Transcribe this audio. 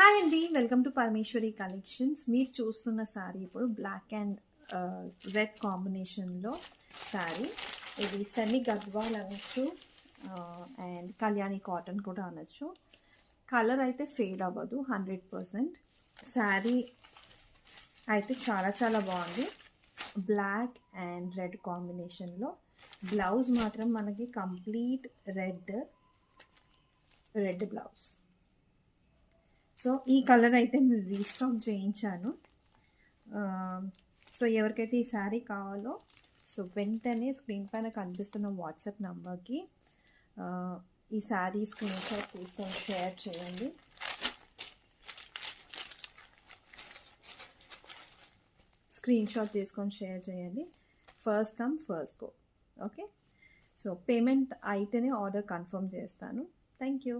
Hi అండి, welcome to Parameshwari collections. మీరు చూస్తున్న శారీ ఇప్పుడు బ్లాక్ అండ్ రెడ్ కాంబినేషన్లో శారీ. ఇది సెమీ గద్వాల్ అనొచ్చు అండ్ కళ్యాణి కాటన్ కూడా అనొచ్చు. కలర్ అయితే ఫేడ్ అవ్వదు 100%. శారీ అయితే చాలా చాలా బాగుంది. బ్లాక్ అండ్ రెడ్ కాంబినేషన్లో బ్లౌజ్ మాత్రం మనకి కంప్లీట్ రెడ్ బ్లౌజ్. సో ఈ కలర్ అయితే నేను రీస్టాక్ చేయించాను. సో ఎవరికైతే ఈ శారీ కావాలో సో వెంటనే స్క్రీన్ పైన కనిపిస్తున్న వాట్సాప్ నెంబర్కి ఈ శారీ స్క్రీన్ షాట్ తీసుకొని షేర్ చేయండి. First come first go. Okay, so payment అయితేనే ఆర్డర్ కన్ఫర్మ్ చేస్తాను. Thank you.